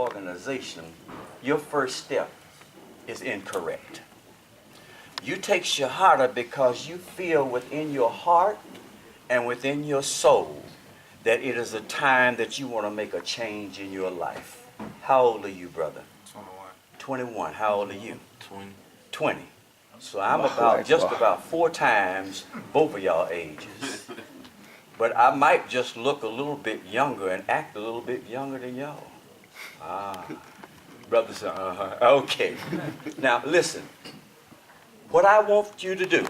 organization, your first step is incorrect. You take Shahada because you feel within your heart and within your soul that it is a time that you want to make a change in your life. How old are you, brother? 21. How old are you? 20. So I'm just about 4 times both of y'all ages. But I might just look a little bit younger and act a little bit younger than y'all. Brothers, okay. Now listen, what I want you to do,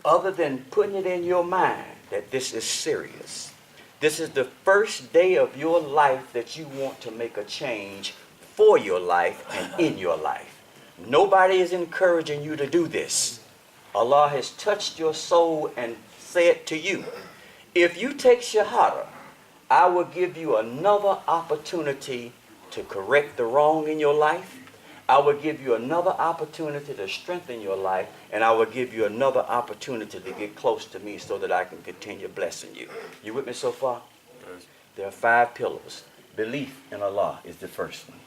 other than putting it in your mind that this is serious, this is the first day of your life that you want to make a change for your life and in your life. Nobody is encouraging you to do this. Allah has touched your soul and said to you, if you take Shahada, I will give you another opportunity to correct the wrong in your life. I will give you another opportunity to strengthen your life, and I will give you another opportunity to get close to me so that I can continue blessing you. You with me so far? Yes. There are 5 pillars. Belief in Allah is the first one.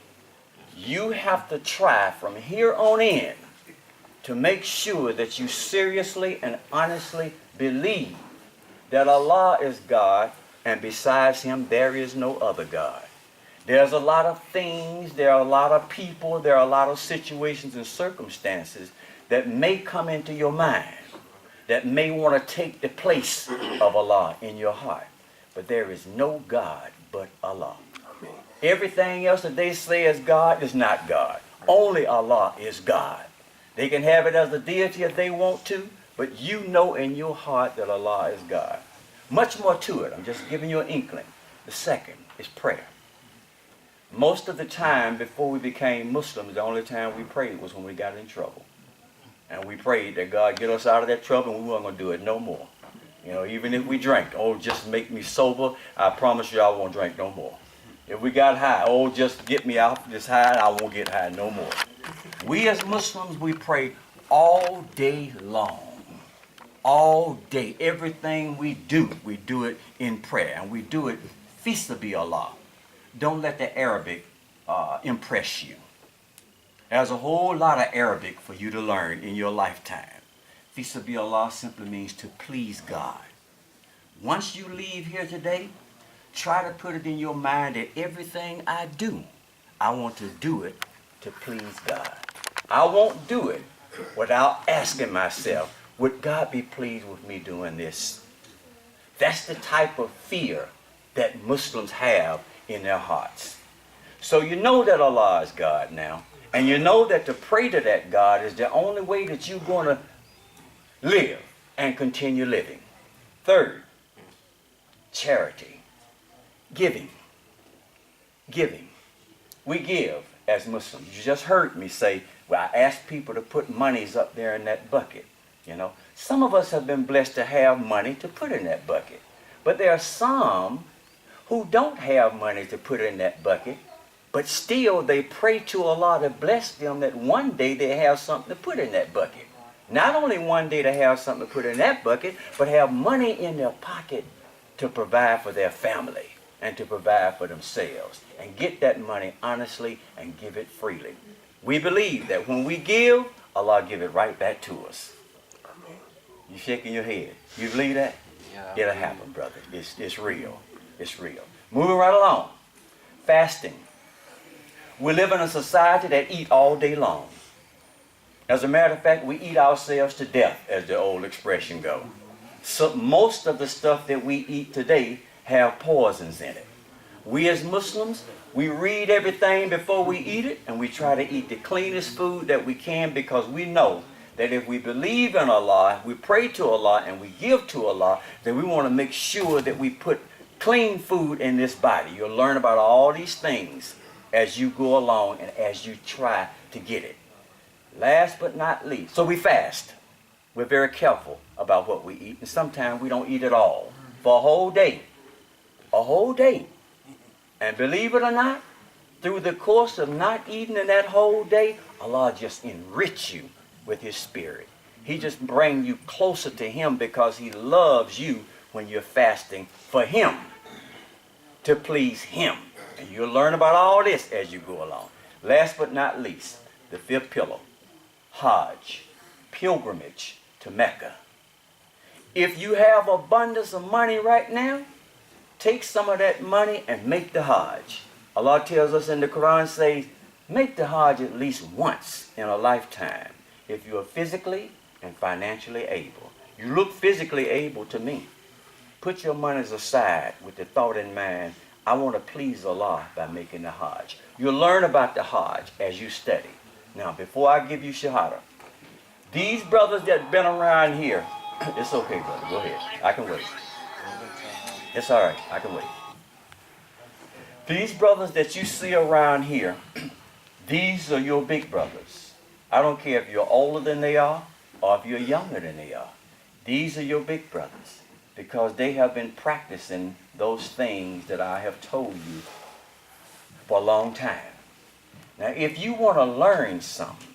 You have to try from here on in to make sure that you seriously and honestly believe that Allah is God, and besides Him there is no other God. There's a lot of things, there are a lot of people, there are a lot of situations and circumstances that may come into your mind that may want to take the place of Allah in your heart. But there is no God but Allah. Everything else that they say is God is not God. Only Allah is God. They can have it as a deity if they want to, but you know in your heart that Allah is God. Much more to it. I'm just giving you an inkling. The second is prayer. Most of the time before we became Muslims, the only time we prayed was when we got in trouble. And we prayed that God get us out of that trouble, and we weren't going to do it no more. You know, even if we drank, oh, just make me sober, I promise you I won't drink no more. If we got high, oh, just get me out of this high, I won't get high no more. We as Muslims, we pray all day long. All day. Everything we do it in prayer. And we do it fi Sabir. Don't let the Arabic impress you. There's a whole lot of Arabic for you to learn in your lifetime. Fi Sabir simply means to please God. Once you leave here today, try to put it in your mind that everything I do, I want to do it to please God. I won't do it without asking myself, would God be pleased with me doing this? That's the type of fear that Muslims have in their hearts. So you know that Allah is God now, and you know that to pray to that God is the only way that you're going to live and continue living. Third, charity. Giving. Giving. We give as Muslims. You just heard me say, well, I ask people to put monies up there in that bucket. You know, some of us have been blessed to have money to put in that bucket. But there are some who don't have money to put in that bucket, but still they pray to Allah to bless them that one day they have something to put in that bucket. Not only one day to have something to put in that bucket, but have money in their pocket to provide for their family and to provide for themselves. And get that money honestly and give it freely. We believe that when we give, Allah give it right back to us. You shaking your head. You believe that? Yeah. It'll happen, brother. It's real. It's real. Moving right along. Fasting. We live in a society that eat all day long. As a matter of fact, we eat ourselves to death, as the old expression goes. So most of the stuff that we eat today have poisons in it. We as Muslims, we read everything before we eat it, and we try to eat the cleanest food that we can, because we know that if we believe in Allah, we pray to Allah, and we give to Allah, then we want to make sure that we put clean food in this body. You'll learn about all these things as you go along and as you try to get it. Last but not least, so we fast. We're very careful about what we eat, and sometimes we don't eat at all for a whole day. A whole day. And believe it or not, through the course of not eating in that whole day, Allah just enrich you with His Spirit. He just brings you closer to Him because He loves you when you're fasting for Him, to please Him. And you'll learn about all this as you go along. Last but not least, the fifth pillar, Hajj, pilgrimage to Mecca. If you have abundance of money right now, take some of that money and make the Hajj. Allah tells us in the Quran, says, make the Hajj at least once in a lifetime if you are physically and financially able. You look physically able to me. Put your monies aside with the thought in mind, I want to please Allah by making the Hajj. You'll learn about the Hajj as you study. Now, before I give you Shahada, these brothers that been around here, it's okay, brother, go ahead. I can wait. It's all right, I can wait. These brothers that you see around here, these are your big brothers. I don't care if you're older than they are or if you're younger than they are. These are your big brothers because they have been practicing those things that I have told you for a long time. Now, if you want to learn something,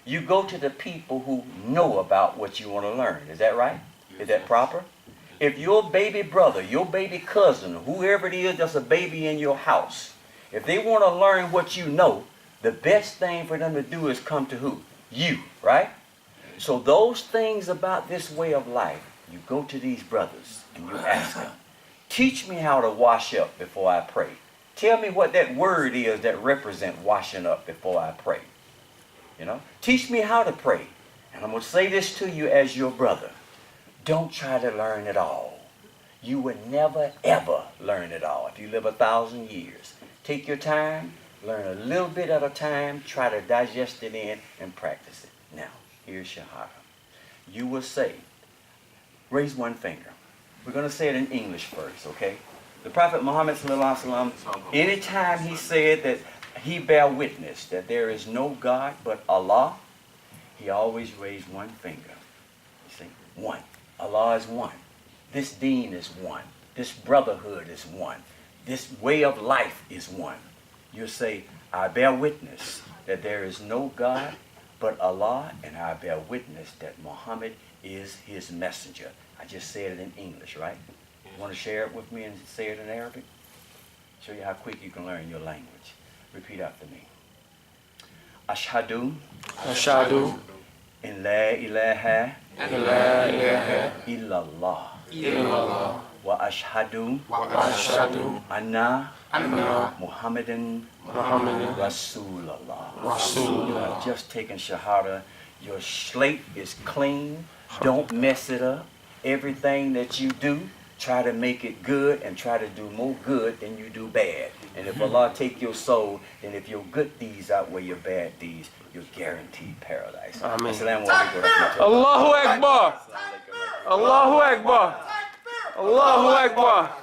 you go to the people who know about what you want to learn. Is that right? Is that proper? If your baby brother, your baby cousin, whoever it is that's a baby in your house, if they want to learn what you know, the best thing for them to do is come to who? You, right? So those things about this way of life, you go to these brothers and you ask them, teach me how to wash up before I pray. Tell me what that word is that represents washing up before I pray. You know, teach me how to pray. And I'm going to say this to you as your brother. Don't try to learn it all. You will never, ever learn it all if you live 1,000 years. Take your time, learn a little bit at a time, try to digest it in and practice it. Now, here's Shahada. You will say, raise one finger. We're going to say it in English first, okay? The Prophet Muhammad sallallahu alaihi wasallam, anytime he said that he bear witness that there is no God but Allah, he always raised one finger. You see, one. Allah is one. This Deen is one. This brotherhood is one. This way of life is one. You say, I bear witness that there is no God but Allah, and I bear witness that Muhammad is his messenger. I just said it in English, right? You want to share it with me and say it in Arabic? Show you how quick you can learn your language. Repeat after me. Ashhadu. Ashhadu. In la ilaha. La ilaha. Illallah. Illallah. Wa ashhadu. Wa ashhadu. Anna. Anna. Muhammadan. Muhammadan. Rasulullah. Rasulullah. You have just taken Shahada. Your slate is clean. Don't mess it up. Everything that you do, try to make it good and try to do more good than you do bad. And if Allah take your soul, then if your good deeds outweigh your bad deeds, you're guaranteed paradise. Amen. Assalamu alaikum. Allahu Akbar. Allahu Akbar. Allahu Akbar.